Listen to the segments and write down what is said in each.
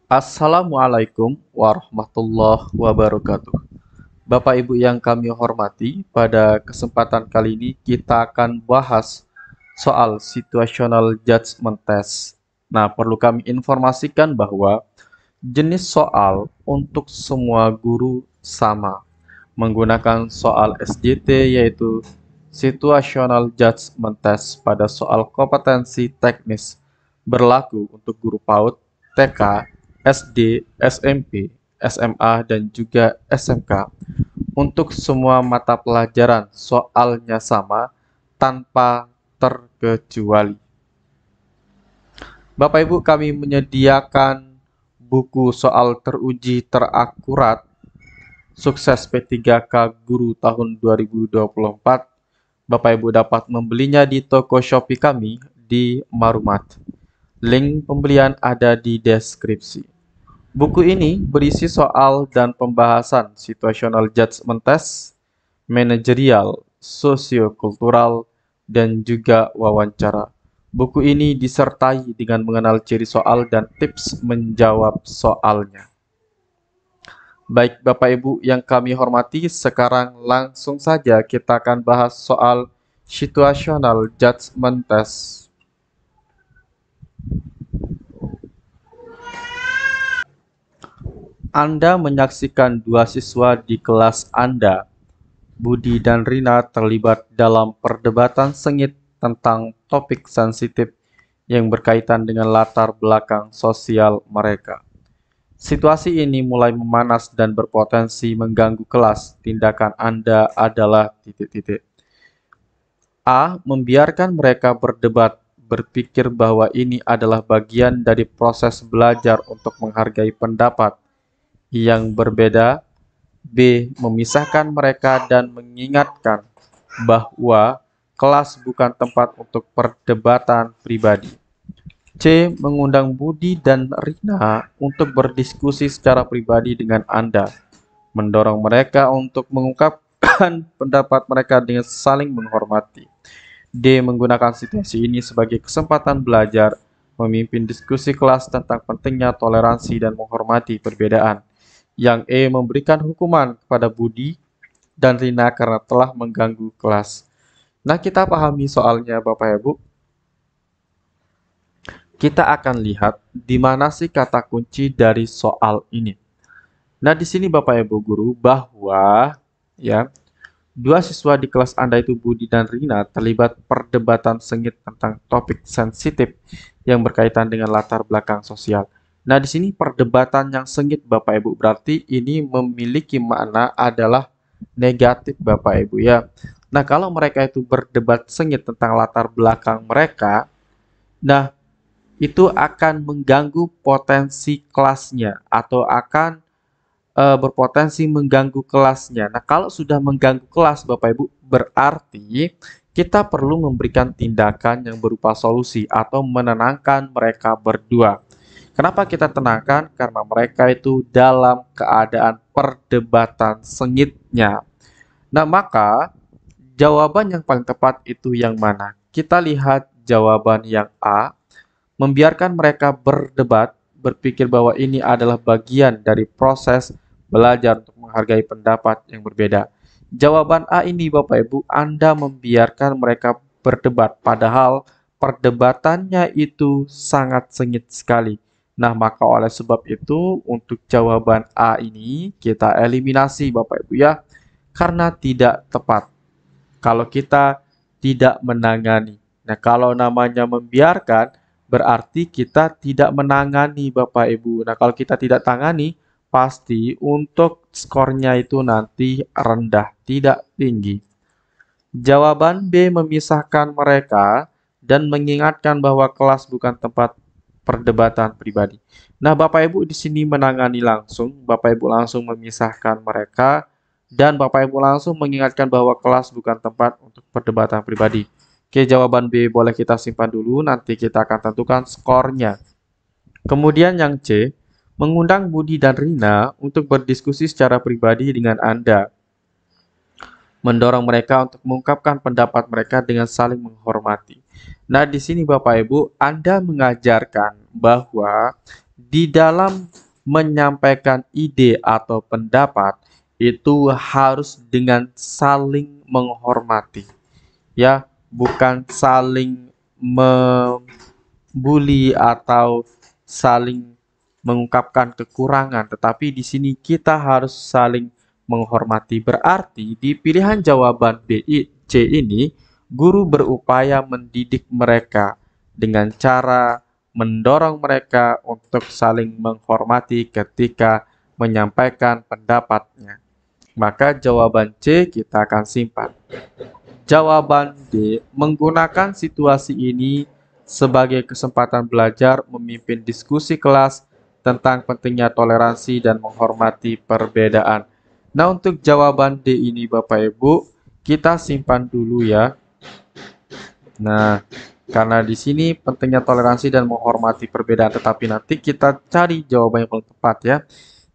Assalamualaikum warahmatullahi wabarakatuh. Bapak Ibu yang kami hormati, pada kesempatan kali ini kita akan bahas soal situational judgment test. Nah, perlu kami informasikan bahwa jenis soal untuk semua guru sama, menggunakan soal SJT yaitu situational judgment test pada soal kompetensi teknis berlaku untuk guru PAUD, TK, SD, SMP, SMA, dan juga SMK. Untuk semua mata pelajaran soalnya sama tanpa terkecuali. Bapak Ibu, kami menyediakan buku soal teruji terakurat Sukses P3K Guru tahun 2024. Bapak Ibu dapat membelinya di toko Shopee kami di Marumat. Link pembelian ada di deskripsi. Buku ini berisi soal dan pembahasan situational judgment test, manajerial, sosiokultural, dan juga wawancara. Buku ini disertai dengan mengenal ciri soal dan tips menjawab soalnya. Baik Bapak Ibu yang kami hormati, sekarang langsung saja kita akan bahas soal situational judgment test. Anda menyaksikan dua siswa di kelas Anda, Budi dan Rina, terlibat dalam perdebatan sengit tentang topik sensitif yang berkaitan dengan latar belakang sosial mereka. Situasi ini mulai memanas dan berpotensi mengganggu kelas. Tindakan Anda adalah titik-titik. A. Membiarkan mereka berdebat, berpikir bahwa ini adalah bagian dari proses belajar untuk menghargai pendapat yang berbeda. B. Memisahkan mereka dan mengingatkan bahwa kelas bukan tempat untuk perdebatan pribadi. C. Mengundang Budi dan Rina untuk berdiskusi secara pribadi dengan Anda, mendorong mereka untuk mengungkapkan pendapat mereka dengan saling menghormati. D. Menggunakan situasi ini sebagai kesempatan belajar, memimpin diskusi kelas tentang pentingnya toleransi dan menghormati perbedaan. Yang E. Memberikan hukuman kepada Budi dan Rina karena telah mengganggu kelas. Nah, kita pahami soalnya Bapak Ibu. Kita akan lihat di mana sih kata kunci dari soal ini. Nah, di sini Bapak Ibu guru bahwa ya, dua siswa di kelas Anda itu Budi dan Rina terlibat perdebatan sengit tentang topik sensitif yang berkaitan dengan latar belakang sosial. Nah, di sini perdebatan yang sengit Bapak Ibu berarti ini memiliki makna adalah negatif Bapak Ibu ya. Nah, kalau mereka itu berdebat sengit tentang latar belakang mereka, nah itu akan mengganggu potensi kelasnya atau akan berpotensi mengganggu kelasnya. Nah, kalau sudah mengganggu kelas Bapak Ibu, berarti kita perlu memberikan tindakan yang berupa solusi atau menenangkan mereka berdua. Kenapa kita tenangkan? Karena mereka itu dalam keadaan perdebatan sengitnya. Nah, maka jawaban yang paling tepat itu yang mana? Kita lihat jawaban yang A. Membiarkan mereka berdebat, berpikir bahwa ini adalah bagian dari proses belajar untuk menghargai pendapat yang berbeda. Jawaban A ini Bapak Ibu, Anda membiarkan mereka berdebat, padahal perdebatannya itu sangat sengit sekali. Nah, maka oleh sebab itu, untuk jawaban A ini kita eliminasi Bapak Ibu ya, karena tidak tepat. Kalau kita tidak menangani. Nah, kalau namanya membiarkan, berarti kita tidak menangani Bapak Ibu. Nah, kalau kita tidak tangani, pasti untuk skornya itu nanti rendah, tidak tinggi. Jawaban B memisahkan mereka dan mengingatkan bahwa kelas bukan tempat perdebatan pribadi. Nah, Bapak Ibu di sini menangani langsung, Bapak Ibu langsung memisahkan mereka dan Bapak Ibu langsung mengingatkan bahwa kelas bukan tempat untuk perdebatan pribadi. Oke, jawaban B boleh kita simpan dulu, nanti kita akan tentukan skornya. Kemudian yang C, mengundang Budi dan Rina untuk berdiskusi secara pribadi dengan Anda. Mendorong mereka untuk mengungkapkan pendapat mereka dengan saling menghormati. Nah, di sini Bapak Ibu, Anda mengajarkan bahwa di dalam menyampaikan ide atau pendapat itu harus dengan saling menghormati, ya, bukan saling membuli atau saling mengungkapkan kekurangan, tetapi di sini kita harus saling menghormati. Berarti di pilihan jawaban C ini, guru berupaya mendidik mereka dengan cara mendorong mereka untuk saling menghormati ketika menyampaikan pendapatnya. Maka jawaban C kita akan simpan. Jawaban D, menggunakan situasi ini sebagai kesempatan belajar memimpin diskusi kelas tentang pentingnya toleransi dan menghormati perbedaan. Nah, untuk jawaban D ini Bapak Ibu, kita simpan dulu ya. Nah, karena di sini pentingnya toleransi dan menghormati perbedaan, tetapi nanti kita cari jawaban yang paling tepat ya.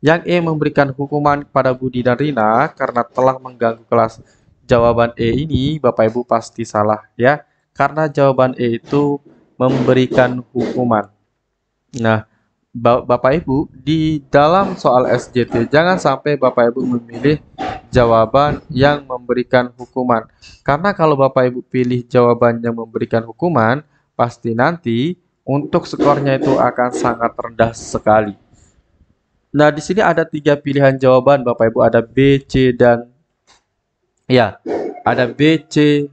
Yang E, memberikan hukuman kepada Budi dan Rina karena telah mengganggu kelas. Jawaban E ini Bapak Ibu pasti salah ya. Karena jawaban E itu memberikan hukuman. Nah, Bapak Ibu, di dalam soal SJT jangan sampai Bapak Ibu memilih jawaban yang memberikan hukuman. Karena kalau Bapak Ibu pilih jawaban yang memberikan hukuman, pasti nanti untuk skornya itu akan sangat rendah sekali. Nah, di sini ada 3 pilihan jawaban Bapak Ibu, ada B, C, dan ya, ada B, C,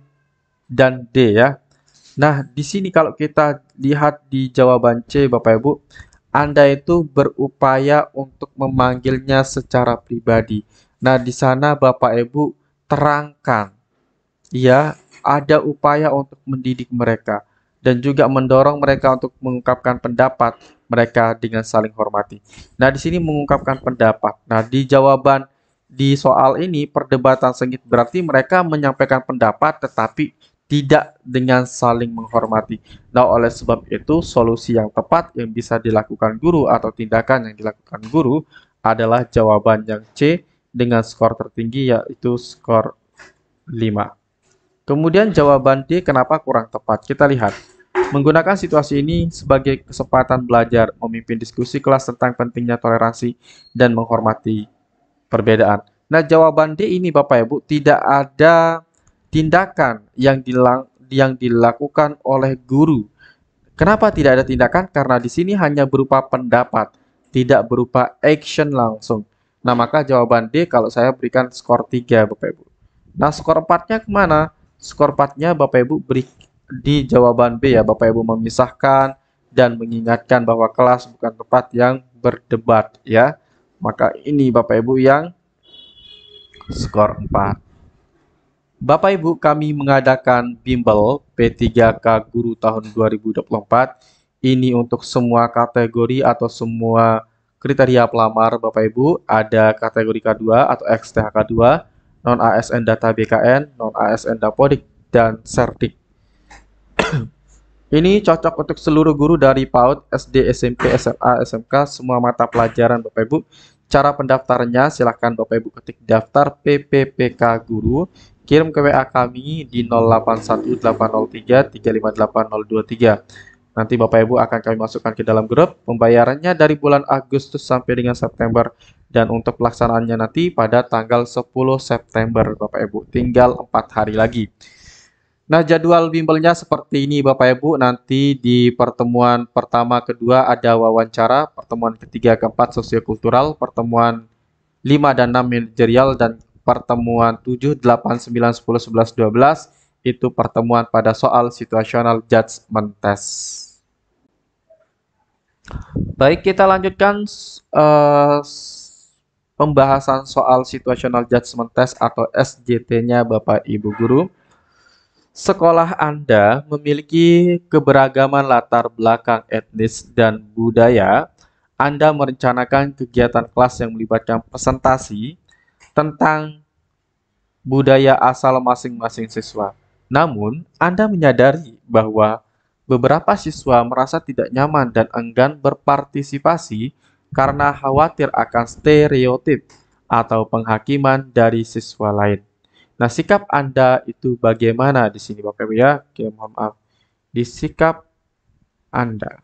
dan D ya. Nah, di sini kalau kita lihat di jawaban C Bapak Ibu, Anda itu berupaya untuk memanggilnya secara pribadi. Nah, di sana Bapak Ibu terangkan, ya, ada upaya untuk mendidik mereka dan juga mendorong mereka untuk mengungkapkan pendapat mereka dengan saling hormati. Nah, di sini mengungkapkan pendapat. Nah, di jawaban di soal ini perdebatan sengit berarti mereka menyampaikan pendapat tetapi tidak dengan saling menghormati. Nah, oleh sebab itu solusi yang tepat yang bisa dilakukan guru atau tindakan yang dilakukan guru adalah jawaban yang C dengan skor tertinggi yaitu skor 5. Kemudian jawaban D kenapa kurang tepat? Kita lihat. Menggunakan situasi ini sebagai kesempatan belajar memimpin diskusi kelas tentang pentingnya toleransi dan menghormati perbedaan. Nah, jawaban D ini Bapak Ibu tidak ada tindakan yang dilakukan oleh guru. Kenapa tidak ada tindakan? Karena di sini hanya berupa pendapat, tidak berupa action langsung. Nah, maka jawaban D kalau saya berikan skor 3 Bapak Ibu. Nah, skor 4-nya kemana? Skor 4-nya Bapak Ibu beri di jawaban B ya. Bapak Ibu memisahkan dan mengingatkan bahwa kelas bukan tempat yang berdebat ya. Maka ini Bapak Ibu yang skor 4. Bapak Ibu, kami mengadakan bimbel P3K Guru tahun 2024. Ini untuk semua kategori atau semua kriteria pelamar Bapak Ibu. Ada kategori K2 atau XTHK2, non-ASN Data BKN, non-ASN Dapodik, dan Serdik. Ini cocok untuk seluruh guru dari PAUD, SD, SMP, SMA, SMK, semua mata pelajaran Bapak Ibu. Cara pendaftarannya silahkan Bapak Ibu ketik daftar PPPK Guru, kirim ke WA kami di 081803358023. Nanti Bapak Ibu akan kami masukkan ke dalam grup. Pembayarannya dari bulan Agustus sampai dengan September. Dan untuk pelaksanaannya nanti pada tanggal 10 September Bapak Ibu. Tinggal 4 hari lagi. Nah, jadwal bimbelnya seperti ini Bapak Ibu. Nanti di pertemuan pertama, kedua ada wawancara, pertemuan ketiga, keempat sosiokultural, pertemuan 5 dan 6 manajerial, dan pertemuan 7, 8, 9, 10, 11, 12 itu pertemuan pada soal situational judgment test. Baik, kita lanjutkan pembahasan soal situational judgment test atau SJT-nya Bapak Ibu Guru. Sekolah Anda memiliki keberagaman latar belakang etnis dan budaya. Anda merencanakan kegiatan kelas yang melibatkan presentasi tentang budaya asal masing-masing siswa. Namun, Anda menyadari bahwa beberapa siswa merasa tidak nyaman dan enggan berpartisipasi karena khawatir akan stereotip atau penghakiman dari siswa lain. Nah, sikap Anda itu bagaimana di sini Bapak Ibu ya? Oke, mohon maaf. Di sikap Anda.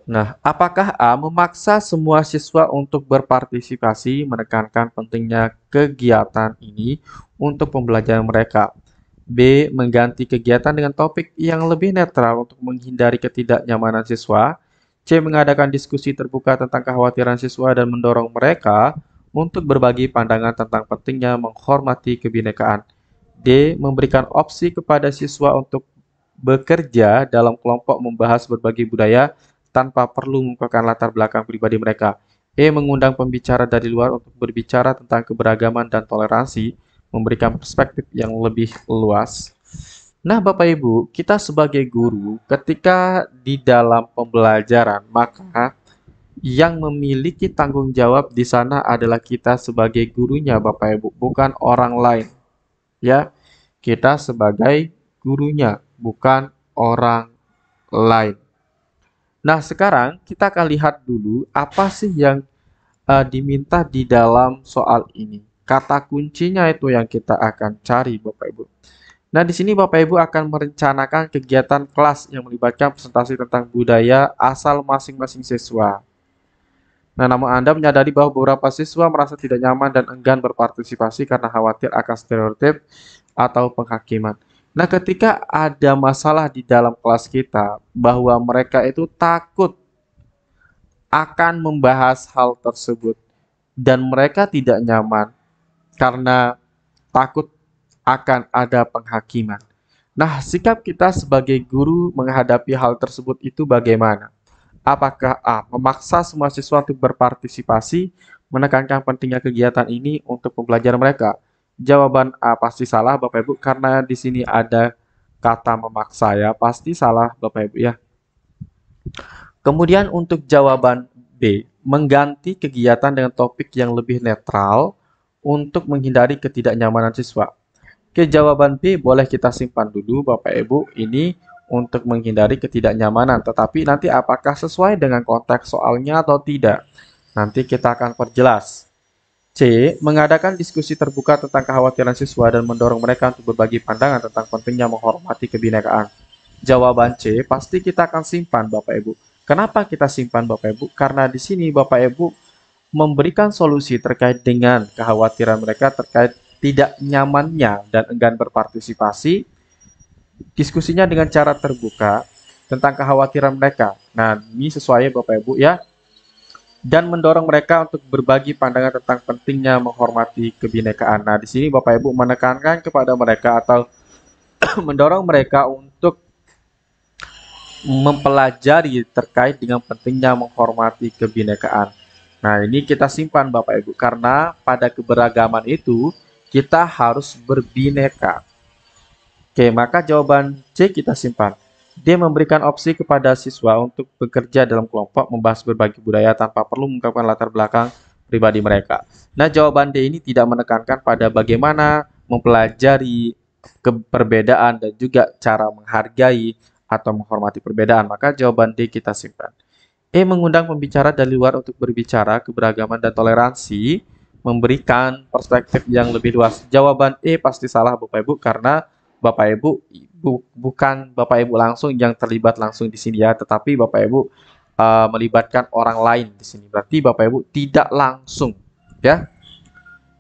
Nah, apakah A memaksa semua siswa untuk berpartisipasi menekankan pentingnya kegiatan ini untuk pembelajaran mereka? B. Mengganti kegiatan dengan topik yang lebih netral untuk menghindari ketidaknyamanan siswa. C. Mengadakan diskusi terbuka tentang kekhawatiran siswa dan mendorong mereka untuk berbagi pandangan tentang pentingnya menghormati kebinekaan. D. Memberikan opsi kepada siswa untuk bekerja dalam kelompok membahas berbagai budaya tanpa perlu mengungkapkan latar belakang pribadi mereka. E. Mengundang pembicara dari luar untuk berbicara tentang keberagaman dan toleransi, memberikan perspektif yang lebih luas. Nah, Bapak Ibu, kita sebagai guru, ketika di dalam pembelajaran, maka yang memiliki tanggung jawab di sana adalah kita sebagai gurunya, Bapak Ibu, bukan orang lain. Ya, kita sebagai gurunya, bukan orang lain. Nah, sekarang kita akan lihat dulu apa sih yang diminta di dalam soal ini. Kata kuncinya itu yang kita akan cari, Bapak Ibu. Nah, di sini Bapak Ibu akan merencanakan kegiatan kelas yang melibatkan presentasi tentang budaya asal masing-masing siswa. Nah, namun Anda menyadari bahwa beberapa siswa merasa tidak nyaman dan enggan berpartisipasi karena khawatir akan stereotip atau penghakiman. Nah, ketika ada masalah di dalam kelas kita bahwa mereka itu takut akan membahas hal tersebut dan mereka tidak nyaman karena takut akan ada penghakiman. Nah, sikap kita sebagai guru menghadapi hal tersebut itu bagaimana? Apakah A. Memaksa semua siswa untuk berpartisipasi, menekankan pentingnya kegiatan ini untuk pembelajaran mereka? Jawaban A pasti salah, Bapak Ibu, karena di sini ada kata memaksa ya, pasti salah Bapak Ibu ya. Kemudian untuk jawaban B, mengganti kegiatan dengan topik yang lebih netral untuk menghindari ketidaknyamanan siswa. Oke, jawaban B boleh kita simpan dulu Bapak Ibu, ini untuk menghindari ketidaknyamanan, tetapi nanti apakah sesuai dengan konteks soalnya atau tidak? Nanti kita akan perjelas. C. Mengadakan diskusi terbuka tentang kekhawatiran siswa dan mendorong mereka untuk berbagi pandangan tentang pentingnya menghormati kebinekaan. Jawaban C pasti kita akan simpan Bapak Ibu. Kenapa kita simpan Bapak Ibu? Karena di sini Bapak Ibu memberikan solusi terkait dengan kekhawatiran mereka terkait tidak nyamannya dan enggan berpartisipasi, diskusinya dengan cara terbuka tentang kekhawatiran mereka. Nah, ini sesuai Bapak Ibu ya. Dan mendorong mereka untuk berbagi pandangan tentang pentingnya menghormati kebinekaan. Nah, di sini Bapak Ibu menekankan kepada mereka atau mendorong mereka untuk mempelajari terkait dengan pentingnya menghormati kebinekaan. Nah, ini kita simpan Bapak Ibu karena pada keberagaman itu kita harus berbineka. Oke, maka jawaban C kita simpan. D memberikan opsi kepada siswa untuk bekerja dalam kelompok membahas berbagai budaya tanpa perlu mengungkapkan latar belakang pribadi mereka. Nah, jawaban D ini tidak menekankan pada bagaimana mempelajari perbedaan dan juga cara menghargai atau menghormati perbedaan. Maka jawaban D kita simpan. E mengundang pembicara dari luar untuk berbicara keberagaman dan toleransi, memberikan perspektif yang lebih luas. Jawaban E pasti salah Bapak Ibu karena Bapak Ibu bukan Bapak Ibu langsung yang terlibat langsung di sini ya, tetapi Bapak Ibu melibatkan orang lain di sini. Berarti Bapak Ibu tidak langsung ya.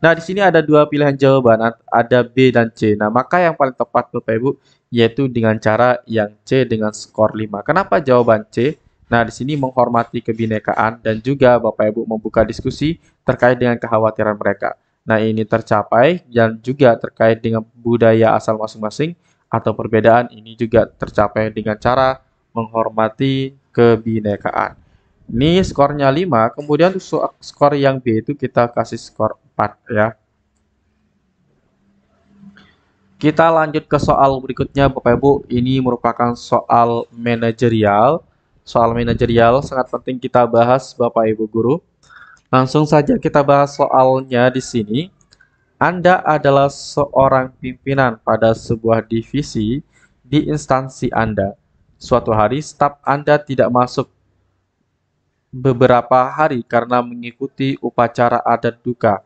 Nah, di sini ada dua pilihan jawaban, ada B dan C. Nah, maka yang paling tepat Bapak Ibu yaitu dengan cara yang C dengan skor 5. Kenapa jawaban C? Nah, di sini menghormati kebinekaan dan juga Bapak Ibu membuka diskusi terkait dengan kekhawatiran mereka. Nah, ini tercapai dan juga terkait dengan budaya asal masing-masing atau perbedaan ini juga tercapai dengan cara menghormati kebinekaan. Ini skornya 5, kemudian untuk skor yang B itu kita kasih skor 4 ya. Kita lanjut ke soal berikutnya Bapak Ibu. Ini merupakan soal manajerial. Soal manajerial sangat penting kita bahas Bapak Ibu guru. Langsung saja kita bahas soalnya di sini. Anda adalah seorang pimpinan pada sebuah divisi di instansi Anda. Suatu hari staf Anda tidak masuk beberapa hari karena mengikuti upacara adat duka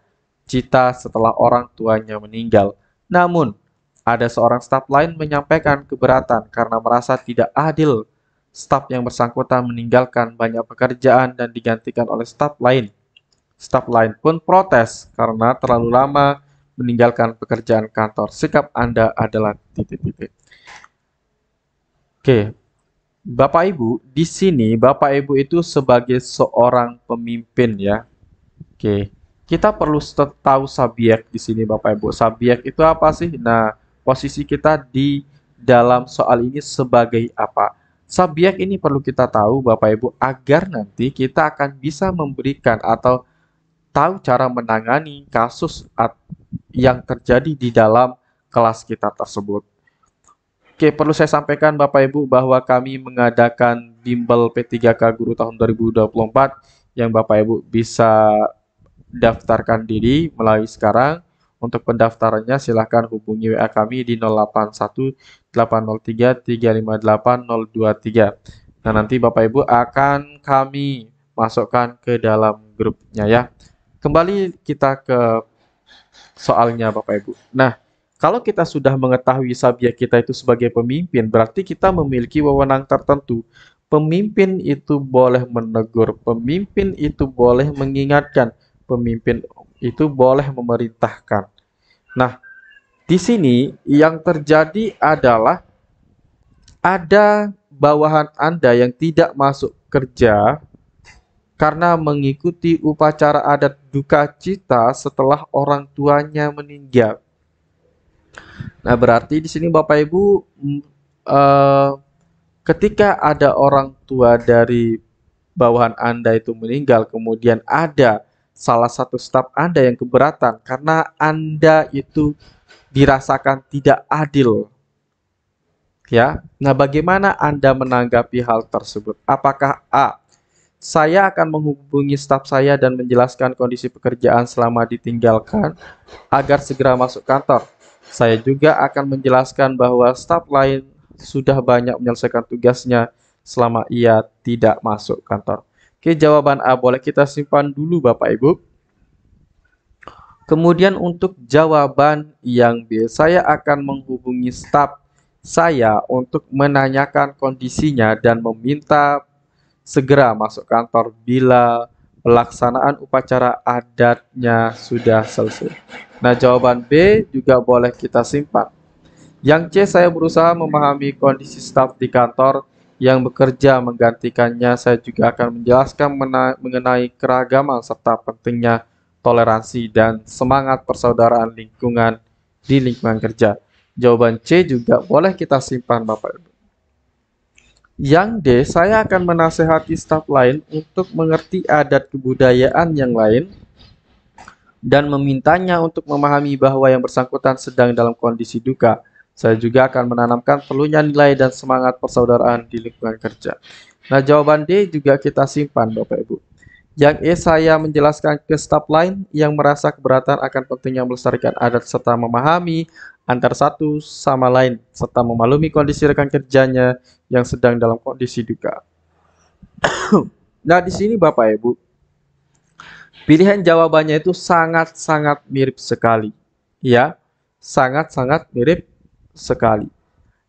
cita setelah orang tuanya meninggal. Namun, ada seorang staf lain menyampaikan keberatan karena merasa tidak adil staf yang bersangkutan meninggalkan banyak pekerjaan dan digantikan oleh staf lain. Staf lain pun protes karena terlalu lama meninggalkan pekerjaan kantor. Sikap Anda adalah titik-titik. Oke, Bapak Ibu, di sini Bapak Ibu itu sebagai seorang pemimpin ya. Oke, kita perlu tahu subjek di sini Bapak Ibu. Subjek itu apa sih? Nah, posisi kita di dalam soal ini sebagai apa? Subjek ini perlu kita tahu Bapak Ibu agar nanti kita akan bisa memberikan atau tahu cara menangani kasus yang terjadi di dalam kelas kita tersebut. Oke, perlu saya sampaikan Bapak Ibu bahwa kami mengadakan bimbel P3K Guru tahun 2024 yang Bapak Ibu bisa daftarkan diri melalui sekarang. Untuk pendaftarannya silahkan hubungi WA kami di 081 803 358 023. Nah, nanti Bapak Ibu akan kami masukkan ke dalam grupnya ya. Kembali kita ke soalnya Bapak Ibu. Nah, kalau kita sudah mengetahui subjek kita itu sebagai pemimpin, berarti kita memiliki wewenang tertentu. Pemimpin itu boleh menegur, pemimpin itu boleh mengingatkan, pemimpin itu boleh memerintahkan. Nah, di sini yang terjadi adalah ada bawahan Anda yang tidak masuk kerja karena mengikuti upacara adat duka cita setelah orang tuanya meninggal. Nah, berarti di sini Bapak Ibu, ketika ada orang tua dari bawahan Anda itu meninggal, kemudian ada salah satu staf Anda yang keberatan karena Anda itu dirasakan tidak adil. Ya. Nah, bagaimana Anda menanggapi hal tersebut? Apakah A, saya akan menghubungi staf saya dan menjelaskan kondisi pekerjaan selama ditinggalkan agar segera masuk kantor. Saya juga akan menjelaskan bahwa staf lain sudah banyak menyelesaikan tugasnya selama ia tidak masuk kantor. Oke, jawaban A boleh kita simpan dulu Bapak Ibu. Kemudian untuk jawaban yang B, saya akan menghubungi staf saya untuk menanyakan kondisinya dan meminta segera masuk kantor bila pelaksanaan upacara adatnya sudah selesai. Nah, jawaban B juga boleh kita simpan. Yang C, saya berusaha memahami kondisi staf di kantor yang bekerja menggantikannya. Saya juga akan menjelaskan mengenai keragaman serta pentingnya toleransi dan semangat persaudaraan lingkungan di lingkungan kerja. Jawaban C juga boleh kita simpan Bapak Ibu. Yang D, saya akan menasehati staf lain untuk mengerti adat kebudayaan yang lain dan memintanya untuk memahami bahwa yang bersangkutan sedang dalam kondisi duka. Saya juga akan menanamkan perlunya nilai dan semangat persaudaraan di lingkungan kerja. Nah, jawaban D juga kita simpan Bapak Ibu. Yang E, saya menjelaskan ke staf lain yang merasa keberatan akan pentingnya melestarikan adat serta memahami antar satu sama lain serta memaklumi kondisi rekan kerjanya yang sedang dalam kondisi duka. Nah, di sini Bapak Ibu, pilihan jawabannya itu sangat-sangat mirip sekali. Ya, sangat-sangat mirip sekali.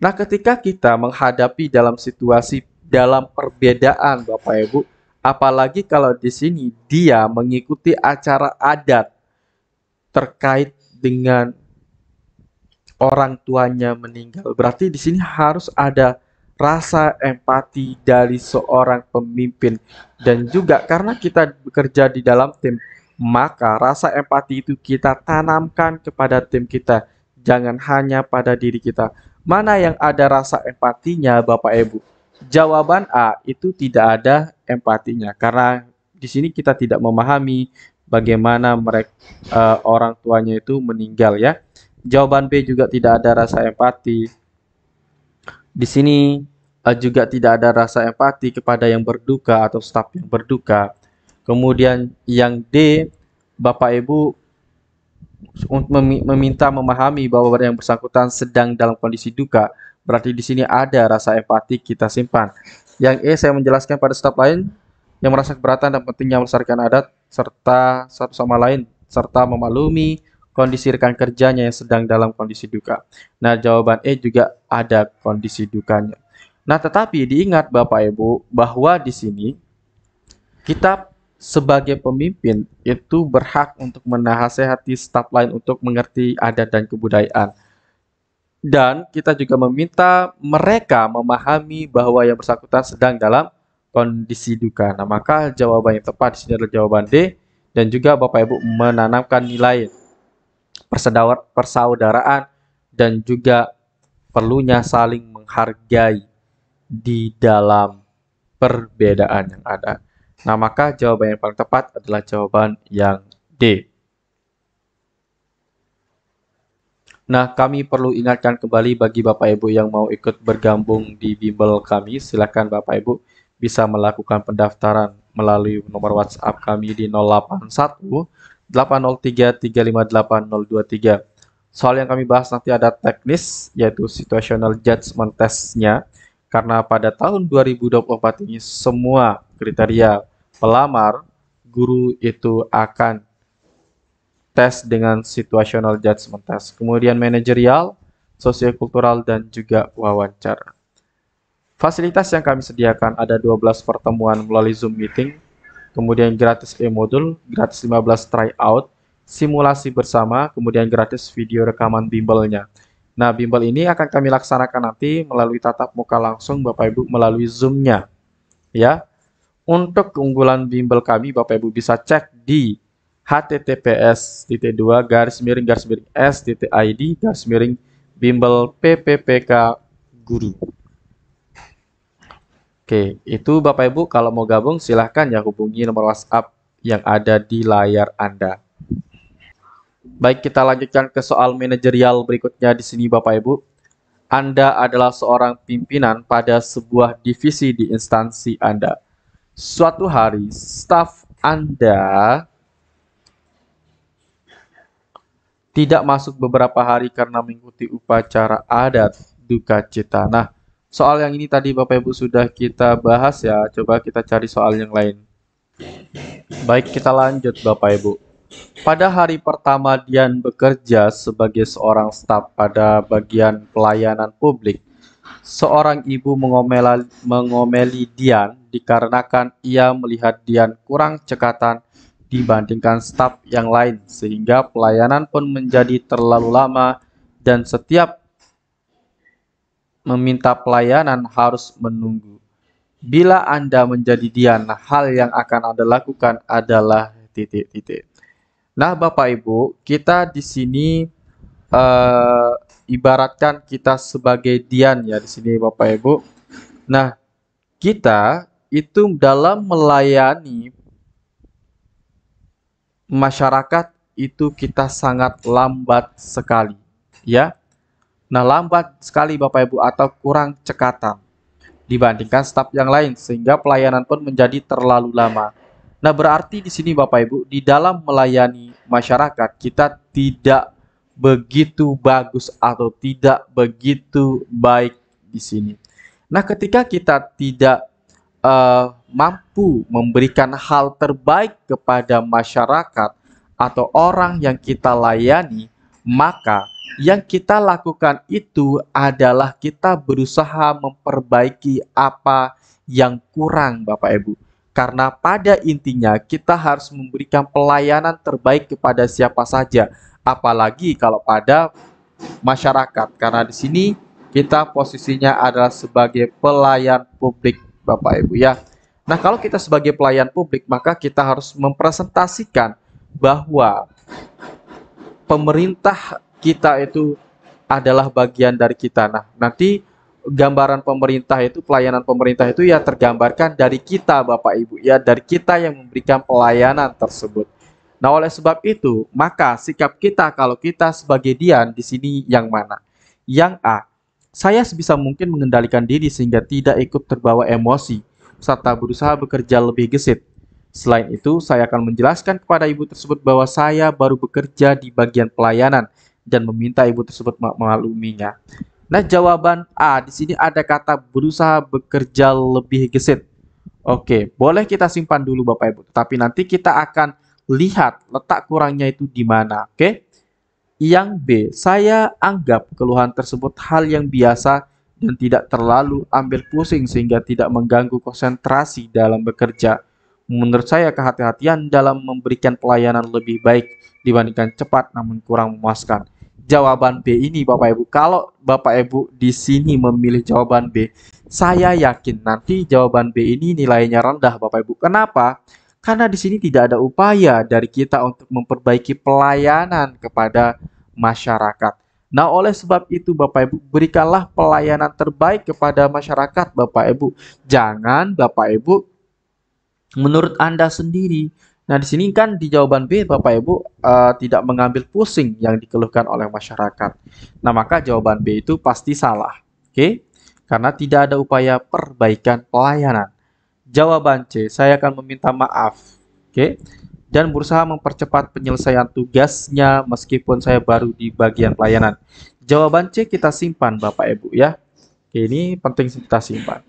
Nah, ketika kita menghadapi dalam situasi dalam perbedaan Bapak Ibu, apalagi kalau di sini dia mengikuti acara adat terkait dengan orang tuanya meninggal. Berarti di sini harus ada rasa empati dari seorang pemimpin. Dan juga karena kita bekerja di dalam tim, maka rasa empati itu kita tanamkan kepada tim kita. Jangan hanya pada diri kita. Mana yang ada rasa empatinya Bapak Ibu? Jawaban A itu tidak ada empatinya. Karena di sini kita tidak memahami bagaimana mereka orang tuanya itu meninggal ya. Jawaban B juga tidak ada rasa empati. Di sini juga tidak ada rasa empati kepada yang berduka atau staf yang berduka. Kemudian yang D, Bapak Ibu meminta memahami bahwa yang bersangkutan sedang dalam kondisi duka. Berarti di sini ada rasa empati kita simpan. Yang E, saya menjelaskan pada staf lain yang merasa keberatan dan pentingnya melestarikan adat serta satu sama lain serta memaklumi kondisi rekan kerjanya yang sedang dalam kondisi duka. Nah, jawaban E juga ada kondisi dukanya. Nah, tetapi diingat Bapak Ibu bahwa di sini kita sebagai pemimpin itu berhak untuk menasehati staf lain untuk mengerti adat dan kebudayaan. Dan kita juga meminta mereka memahami bahwa yang bersangkutan sedang dalam kondisi duka. Nah, maka jawaban yang tepat di sini adalah jawaban D, dan juga Bapak Ibu menanamkan nilai persaudaraan dan juga perlunya saling menghargai di dalam perbedaan yang ada. Nah, maka jawaban yang paling tepat adalah jawaban yang D. Nah, kami perlu ingatkan kembali bagi Bapak Ibu yang mau ikut bergabung di bimbel kami, silakan Bapak Ibu bisa melakukan pendaftaran melalui nomor WhatsApp kami di 081 803 358 023. Soal yang kami bahas nanti ada teknis, yaitu situational judgment test-nya, karena pada tahun 2024 ini semua kriteria pelamar guru itu akan tes dengan situational judgment test, kemudian manajerial, sosiokultural, dan juga wawancara. Fasilitas yang kami sediakan ada 12 pertemuan melalui Zoom meeting, kemudian gratis e-modul, gratis 15 tryout, simulasi bersama, kemudian gratis video rekaman bimbelnya. Nah, bimbel ini akan kami laksanakan nanti melalui tatap muka langsung Bapak Ibu melalui Zoom-nya. Ya. Untuk keunggulan bimbel kami, Bapak Ibu bisa cek di https://s.id/bimbel PPPK Guru. Oke, itu Bapak Ibu kalau mau gabung silahkan ya hubungi nomor WhatsApp yang ada di layar Anda. Baik, kita lanjutkan ke soal manajerial berikutnya di sini Bapak Ibu. Anda adalah seorang pimpinan pada sebuah divisi di instansi Anda. Suatu hari, staf Anda tidak masuk beberapa hari karena mengikuti upacara adat duka cita. Nah, soal yang ini tadi Bapak Ibu sudah kita bahas ya. Coba kita cari soal yang lain. Baik, kita lanjut Bapak Ibu. Pada hari pertama Dian bekerja sebagai seorang staf pada bagian pelayanan publik, seorang ibu mengomeli Dian dikarenakan ia melihat Dian kurang cekatan dibandingkan staf yang lain, sehingga pelayanan pun menjadi terlalu lama dan setiap meminta pelayanan harus menunggu. Bila Anda menjadi Dian, hal yang akan Anda lakukan adalah titik-titik. Nah, Bapak Ibu, kita di sini ibaratkan kita sebagai Dian ya di sini Bapak Ibu. Nah, kita itu dalam melayani masyarakat itu kita sangat lambat sekali, ya. Nah, lambat sekali Bapak Ibu atau kurang cekatan dibandingkan staf yang lain sehingga pelayanan pun menjadi terlalu lama. Nah, berarti di sini Bapak Ibu, di dalam melayani masyarakat kita tidak begitu bagus atau tidak begitu baik di sini. Nah, ketika kita tidak mampu memberikan hal terbaik kepada masyarakat atau orang yang kita layani, maka yang kita lakukan itu adalah kita berusaha memperbaiki apa yang kurang Bapak Ibu. Karena pada intinya kita harus memberikan pelayanan terbaik kepada siapa saja, apalagi kalau pada masyarakat. Karena di sini kita posisinya adalah sebagai pelayan publik, Bapak Ibu ya. Nah, kalau kita sebagai pelayan publik, maka kita harus mempresentasikan bahwa pemerintah kita itu adalah bagian dari kita. Nah, nanti gambaran pemerintah itu, pelayanan pemerintah itu ya tergambarkan dari kita Bapak Ibu ya, dari kita yang memberikan pelayanan tersebut. Nah, oleh sebab itu, maka sikap kita kalau kita sebagai Dian di sini yang mana? Yang A, saya sebisa mungkin mengendalikan diri sehingga tidak ikut terbawa emosi serta berusaha bekerja lebih gesit. Selain itu, saya akan menjelaskan kepada ibu tersebut bahwa saya baru bekerja di bagian pelayanan dan meminta ibu tersebut memakluminya. Nah, jawaban A di sini ada kata berusaha bekerja lebih gesit. Oke, boleh kita simpan dulu Bapak Ibu. Tapi nanti kita akan lihat letak kurangnya itu di mana. Oke. Yang B, saya anggap keluhan tersebut hal yang biasa dan tidak terlalu ambil pusing sehingga tidak mengganggu konsentrasi dalam bekerja. Menurut saya kehati-hatian dalam memberikan pelayanan lebih baik dibandingkan cepat namun kurang memuaskan. Jawaban B ini Bapak Ibu, kalau Bapak Ibu di sini memilih jawaban B, saya yakin nanti jawaban B ini nilainya rendah Bapak Ibu. Kenapa? Karena di sini tidak ada upaya dari kita untuk memperbaiki pelayanan kepada masyarakat. Nah, oleh sebab itu Bapak Ibu, berikanlah pelayanan terbaik kepada masyarakat Bapak Ibu. Jangan Bapak Ibu menurut Anda sendiri. Nah, di sini kan di jawaban B Bapak Ibu tidak mengambil pusing yang dikeluhkan oleh masyarakat. Nah, maka jawaban B itu pasti salah. Oke? Karena tidak ada upaya perbaikan pelayanan. Jawaban C, saya akan meminta maaf. Oke? Dan berusaha mempercepat penyelesaian tugasnya meskipun saya baru di bagian pelayanan. Jawaban C kita simpan Bapak Ibu ya. Oke, ini penting kita simpan.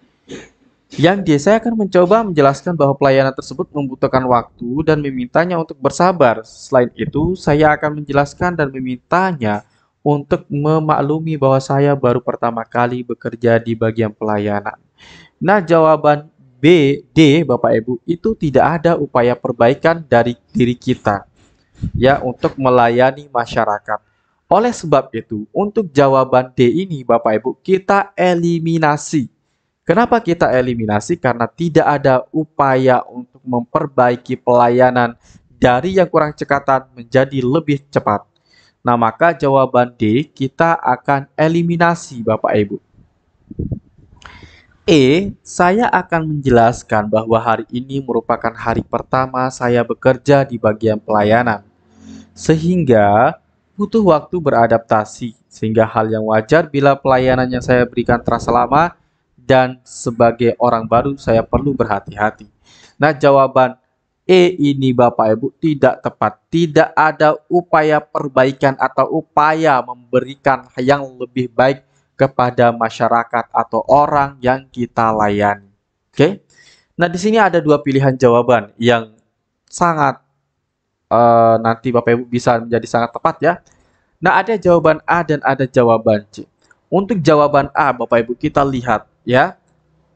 Yang D, saya akan mencoba menjelaskan bahwa pelayanan tersebut membutuhkan waktu dan memintanya untuk bersabar. Selain itu, saya akan menjelaskan dan memintanya untuk memaklumi bahwa saya baru pertama kali bekerja di bagian pelayanan. Nah, jawaban B, D, Bapak Ibu, itu tidak ada upaya perbaikan dari diri kita ya untuk melayani masyarakat. Oleh sebab itu, untuk jawaban D ini Bapak Ibu, kita eliminasi. Kenapa kita eliminasi? Karena tidak ada upaya untuk memperbaiki pelayanan dari yang kurang cekatan menjadi lebih cepat. Nah, maka jawaban D kita akan eliminasi Bapak Ibu. Saya akan menjelaskan bahwa hari ini merupakan hari pertama saya bekerja di bagian pelayanan, sehingga butuh waktu beradaptasi, sehingga hal yang wajar bila pelayanan yang saya berikan terasa lama, dan sebagai orang baru saya perlu berhati-hati. Nah, jawaban E ini Bapak Ibu tidak tepat. Tidak ada upaya perbaikan atau upaya memberikan yang lebih baik kepada masyarakat atau orang yang kita layani. Oke. Nah, di sini ada dua pilihan jawaban yang sangat nanti Bapak Ibu bisa menjadi sangat tepat ya. Nah, ada jawaban A dan ada jawaban C. Untuk jawaban A, Bapak Ibu kita lihat ya.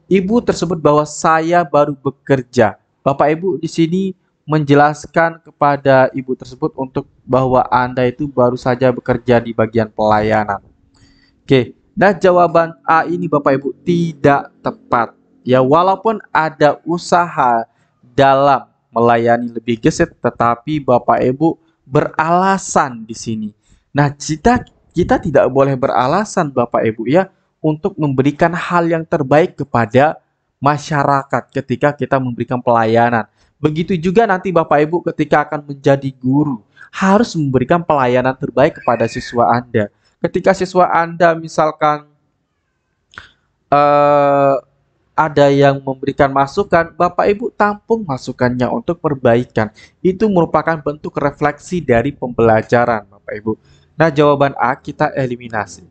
Ibu tersebut bahwa saya baru bekerja. Bapak Ibu di sini menjelaskan kepada ibu tersebut untuk bahwa Anda itu baru saja bekerja di bagian pelayanan. Oke. Nah, jawaban A ini Bapak Ibu tidak tepat. Ya, walaupun ada usaha dalam melayani lebih gesit, tetapi Bapak Ibu beralasan di sini. Nah, kita tidak boleh beralasan Bapak Ibu ya untuk memberikan hal yang terbaik kepada masyarakat ketika kita memberikan pelayanan. Begitu juga nanti Bapak Ibu ketika akan menjadi guru, harus memberikan pelayanan terbaik kepada siswa Anda. Ketika siswa Anda misalkan ada yang memberikan masukan, Bapak Ibu tampung masukannya untuk perbaikan. Itu merupakan bentuk refleksi dari pembelajaran, Bapak Ibu. Nah, jawaban A kita eliminasi.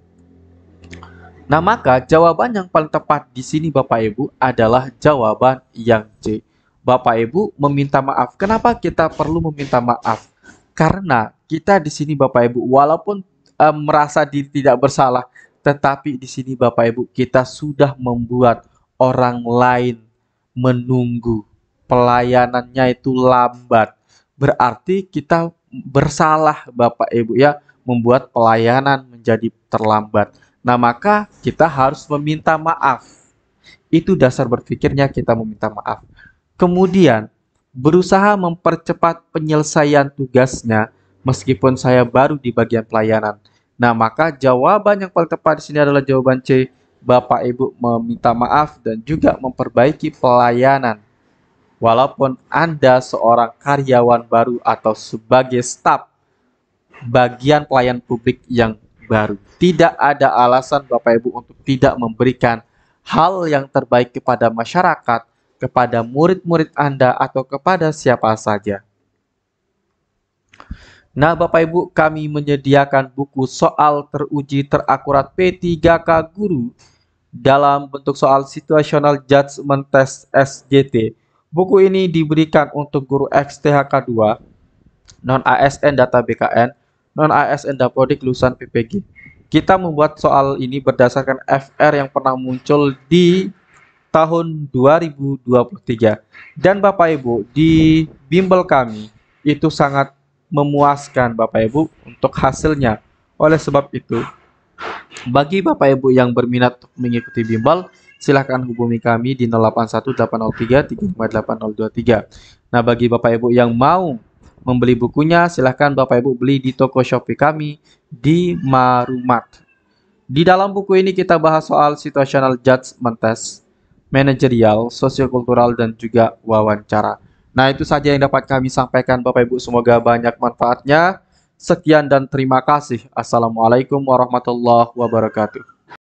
Nah, maka jawaban yang paling tepat di sini Bapak Ibu adalah jawaban yang C. Bapak Ibu meminta maaf. Kenapa kita perlu meminta maaf? Karena kita di sini Bapak Ibu walaupun merasa diri tidak bersalah, tetapi di sini Bapak Ibu kita sudah membuat orang lain menunggu. Pelayanannya itu lambat. Berarti kita bersalah Bapak Ibu ya, membuat pelayanan menjadi terlambat. Nah, maka kita harus meminta maaf. Itu dasar berpikirnya kita meminta maaf. Kemudian, berusaha mempercepat penyelesaian tugasnya meskipun saya baru di bagian pelayanan. Nah, maka jawaban yang paling tepat di sini adalah jawaban C. Bapak Ibu meminta maaf dan juga memperbaiki pelayanan. Walaupun Anda seorang karyawan baru atau sebagai staf bagian pelayan publik yang baru. Tidak ada alasan Bapak Ibu untuk tidak memberikan hal yang terbaik kepada masyarakat, kepada murid-murid Anda atau kepada siapa saja. Nah, Bapak Ibu, kami menyediakan buku soal teruji terakurat P3K Guru dalam bentuk soal situational judgment test SJT. Buku ini diberikan untuk guru XTHK 2, non-ASN Data BKN, non-ASN Dapodik lulusan PPG. Kita membuat soal ini berdasarkan FR yang pernah muncul di tahun 2023. Dan Bapak Ibu, di bimbel kami itu sangat memuaskan Bapak Ibu untuk hasilnya. Oleh sebab itu, bagi Bapak Ibu yang berminat untuk mengikuti bimbel, silahkan hubungi kami di 081803 358 023. Nah, bagi Bapak Ibu yang mau membeli bukunya, silahkan Bapak Ibu beli di toko Shopee kami di Marumat. Di dalam buku ini kita bahas soal situational judgment test, manajerial, sosiokultural, dan juga wawancara. Nah, itu saja yang dapat kami sampaikan Bapak Ibu. Semoga banyak manfaatnya. Sekian dan terima kasih. Assalamualaikum warahmatullahi wabarakatuh.